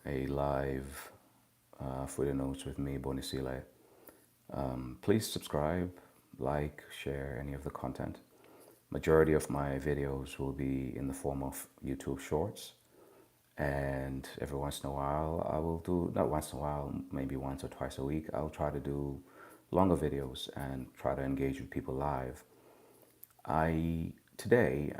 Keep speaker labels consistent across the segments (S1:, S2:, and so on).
S1: a live Footy Notes with me, Bonisile. Please subscribe, like, share any of the content. Majority of my videos will be in the form of YouTube Shorts, and every once in a while I will do, not once in a while, maybe once or twice a week, I'll try to do longer videos and try to engage with people live. I today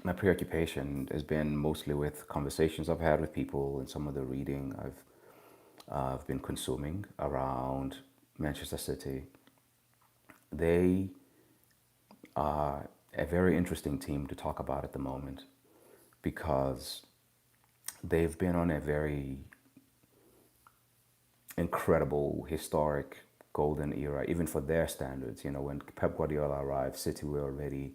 S1: my preoccupation has been mostly with conversations I've had with people and some of the reading I've been consuming around Manchester City. They are a very interesting team to talk about at the moment because they've been on a very incredible, historic, golden era, even for their standards. You know, when Pep Guardiola arrived, City were already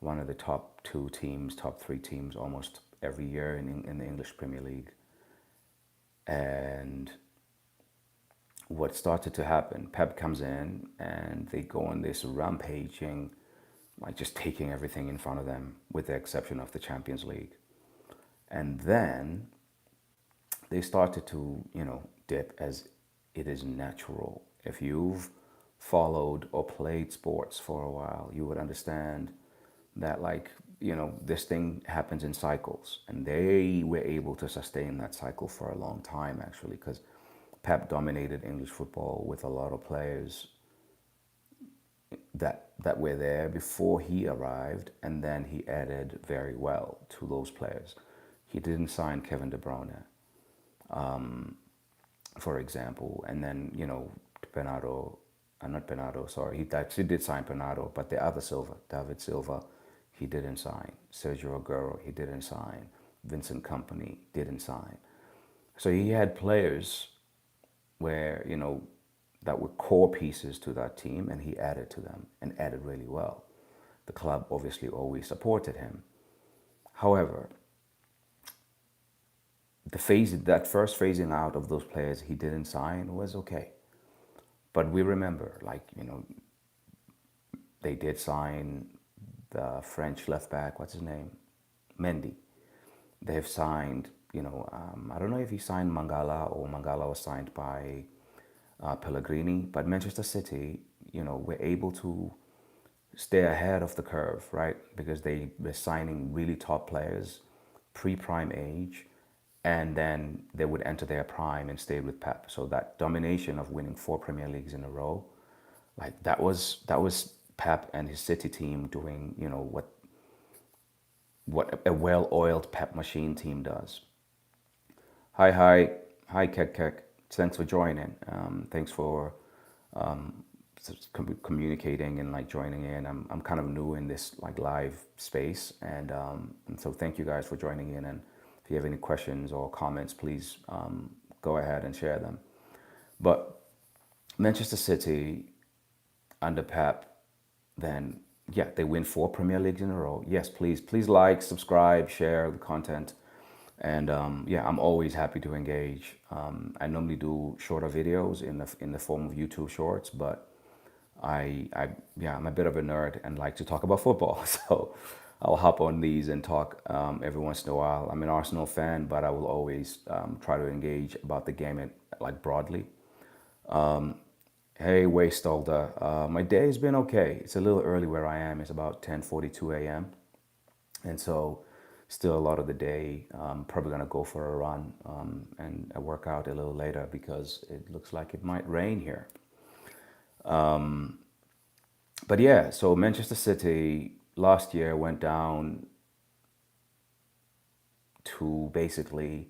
S1: one of the top two teams, top three teams almost every year in the English Premier League. And what started to happen, Pep comes in and they go on this rampaging, like just taking everything in front of them, with the exception of the Champions League. And then they started to, dip as it is natural. If you've followed or played sports for a while, you would understand that, like, this thing happens in cycles. And they were able to sustain that cycle for a long time, actually, because Pep dominated English football with a lot of players that were there before he arrived, and then he added very well to those players. He didn't sign Kevin De Bruyne, for example, and then Bernardo, not Bernardo, sorry, he actually did sign Bernardo, but the other Silva, David Silva, he didn't sign. Sergio Aguero, he didn't sign. Vincent Kompany didn't sign. So he had players where that were core pieces to that team, and he added to them and added really well. The club obviously always supported him. However, that first phasing out of those players he didn't sign was okay. But we remember, they did sign the French left back, what's his name? Mendy. They've signed, I don't know if he signed Mangala or Mangala was signed by Pellegrini, but Manchester City, were able to stay ahead of the curve, right? Because they were signing really top players, pre-prime age, and then they would enter their prime and stay with Pep. So that domination of winning 4 Premier Leagues in a row, like that was Pep and his City team doing, what a well-oiled Pep machine team does. Hi, Kek. Thanks for joining. Thanks for communicating and like joining in. I'm kind of new in this like live space, and so thank you guys for joining in. And if you have any questions or comments, please go ahead and share them. But Manchester City under Pep, then yeah, they win 4 Premier Leagues in a row. Yes, please like, subscribe, share the content. And yeah, I'm always happy to engage. I normally do shorter videos in the form of YouTube Shorts, but I'm a bit of a nerd and like to talk about football. So I'll hop on these and talk every once in a while. I'm an Arsenal fan, but I will always try to engage about the game like broadly. Hey, Waystolder. My day has been okay. It's a little early where I am. It's about 10:42 a.m. And so still a lot of the day, probably going to go for a run and a workout a little later because it looks like it might rain here. But yeah, so Manchester City last year went down to basically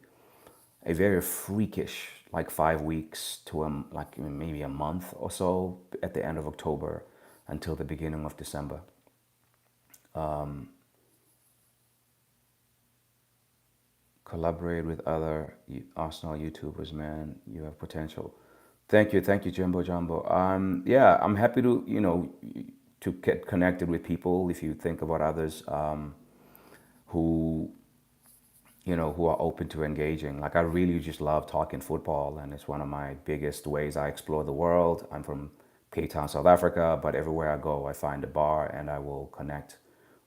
S1: a very freakish, like 5 weeks to like maybe a month or so at the end of October until the beginning of December. Collaborate with other Arsenal YouTubers, man. You have potential. Thank you, Jumbo Jumbo. Yeah, I'm happy to to get connected with people. If you think about others who who are open to engaging. Like I really just love talking football, and it's one of my biggest ways I explore the world. I'm from Cape Town, South Africa, but everywhere I go, I find a bar and I will connect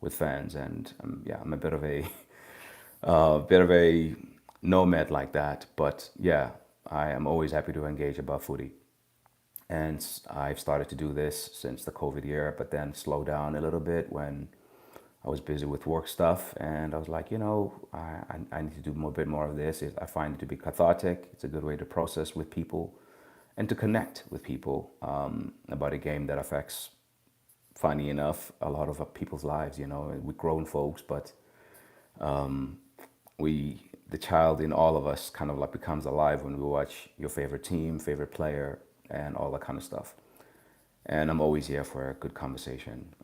S1: with fans. And yeah, I'm a bit of a nomad like that. But yeah, I am always happy to engage about footy. And I've started to do this since the COVID year, but then slow down a little bit when I was busy with work stuff. And I was like, I need to do a bit more of this. I find it to be cathartic. It's a good way to process with people and to connect with people about a game that affects, funny enough, a lot of people's lives. We're grown folks, but the child in all of us kind of like becomes alive when we watch your favorite team, favorite player, and all that kind of stuff. And I'm always here for a good conversation.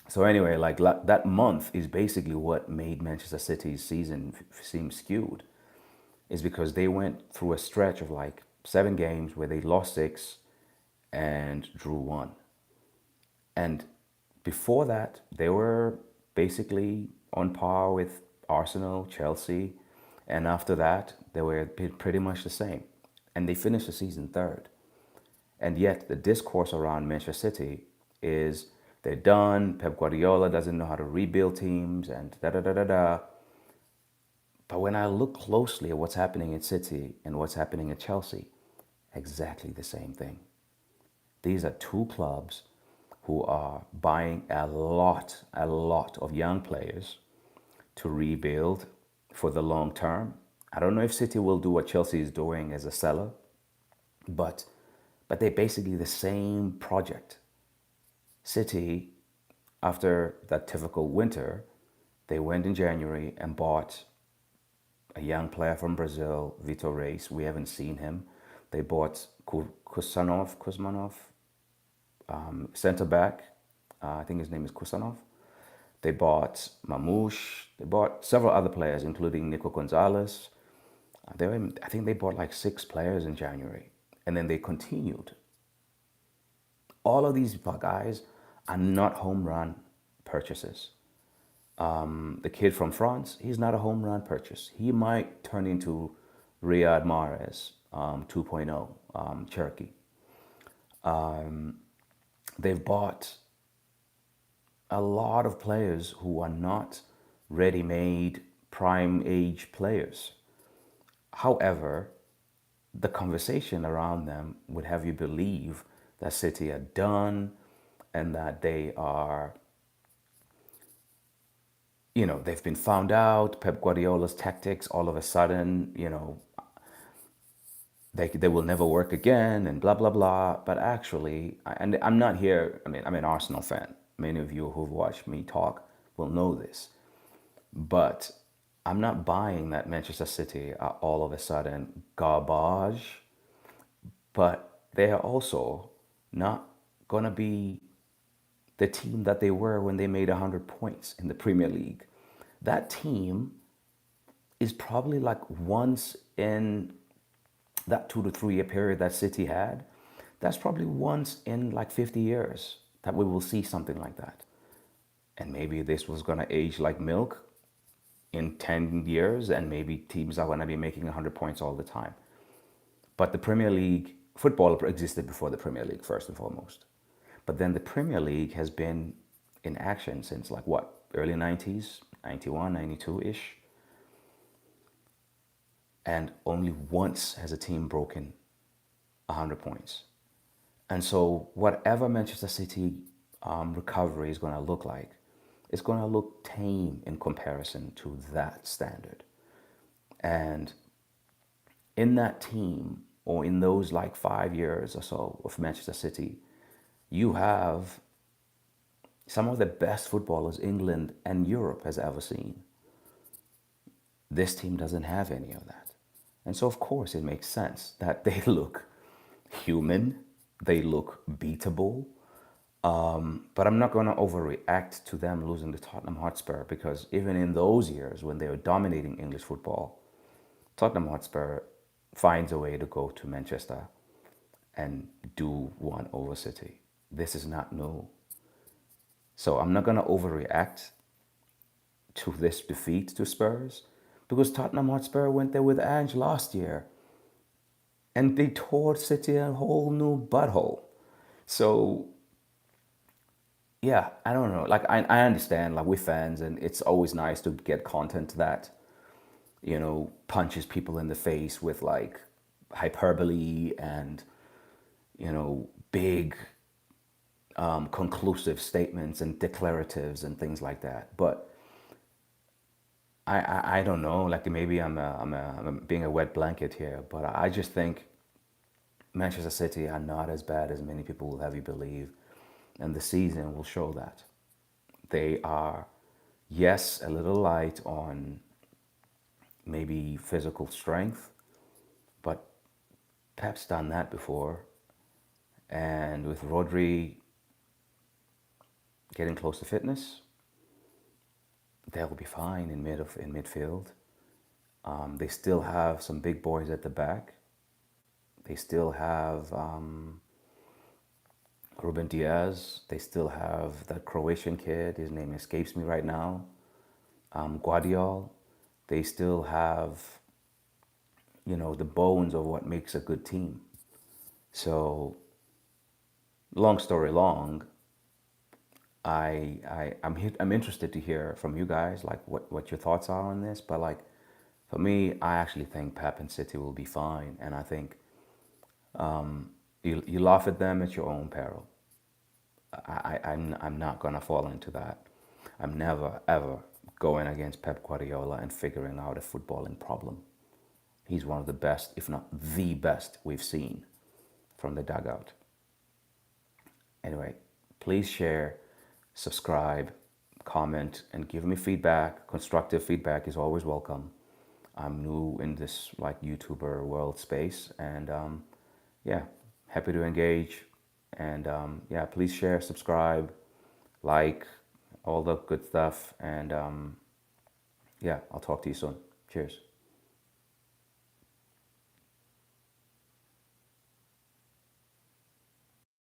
S1: So anyway, like that month is basically what made Manchester City's season seem skewed, is because they went through a stretch of like 7 games where they lost 6 and drew 1. And before that, they were basically on par with Arsenal, Chelsea, and after that, they were pretty much the same. And they finished the season third. And yet, the discourse around Manchester City is they're done. Pep Guardiola doesn't know how to rebuild teams, and da da da da da. But when I look closely at what's happening at City and what's happening at Chelsea, exactly the same thing. These are two clubs who are buying a lot of young players to rebuild for the long term. I don't know if City will do what Chelsea is doing as a seller, but they're basically the same project. City, after that typical winter, they went in January and bought a young player from Brazil, Vitor Reis. We haven't seen him. They bought Kuzmanov, center back. I think his name is Kusanov. They bought Mamouche. They bought several other players, including Nico Gonzalez. I think they bought like 6 players in January. And then they continued. All of these guys are not home run purchases. The kid from France, he's not a home run purchase. He might turn into Riyad Mahrez 2.0, Cherokee. They've bought a lot of players who are not ready-made prime age players. However, the conversation around them would have you believe that City are done and that they are, they've been found out. Pep Guardiola's tactics all of a sudden, they will never work again and blah, blah, blah. But actually, and I'm not here, I'm an Arsenal fan. Many of you who've watched me talk will know this. But I'm not buying that Manchester City are all of a sudden garbage, but they are also not going to be the team that they were when they made 100 points in the Premier League. That team is probably like once in that 2 to 3 year period that City had, that's probably once in like 50 years that we will see something like that. And maybe this was going to age like milk in 10 years, and maybe teams are going to be making 100 points all the time. But the Premier League, football existed before the Premier League, first and foremost. But then the Premier League has been in action since like what, early 90s, 91, 92-ish. And only once has a team broken 100 points. And so whatever Manchester City recovery is going to look like, it's going to look tame in comparison to that standard. And in that team, or in those like 5 years or so of Manchester City, you have some of the best footballers England and Europe has ever seen. This team doesn't have any of that. And so, of course, it makes sense that they look human, they look beatable. But I'm not going to overreact to them losing to Tottenham Hotspur, because even in those years when they were dominating English football, Tottenham Hotspur finds a way to go to Manchester and do one over City. This is not new. So I'm not going to overreact to this defeat to Spurs, because Tottenham Hotspur went there with Ange last year and they tore City a whole new butthole. So yeah, I don't know. Like I understand, like we're fans and it's always nice to get content that punches people in the face with like hyperbole and, big conclusive statements and declaratives and things like that. But I don't know. Like maybe I'm being a wet blanket here, but I just think Manchester City are not as bad as many people will have you believe, and the season will show that. They are, yes, a little light on maybe physical strength, but Pep's done that before, and with Rodri getting close to fitness, they'll be fine in midfield. They still have some big boys at the back. They still have Ruben Diaz. They still have that Croatian kid. His name escapes me right now. Guardiol. They still have, the bones of what makes a good team. So, long story long, I'm interested to hear from you guys, like what your thoughts are on this. But like, for me, I actually think Pep and City will be fine, and I think you laugh at them at your own peril. I'm not gonna fall into that. I'm never ever going against Pep Guardiola and figuring out a footballing problem. He's one of the best, if not the best, we've seen from the dugout. Anyway, please share, subscribe, comment, and give me feedback. Constructive feedback is always welcome. I'm new in this like YouTuber world space, and yeah, happy to engage. And yeah, please share, subscribe, like, all the good stuff. And yeah, I'll talk to you soon. Cheers.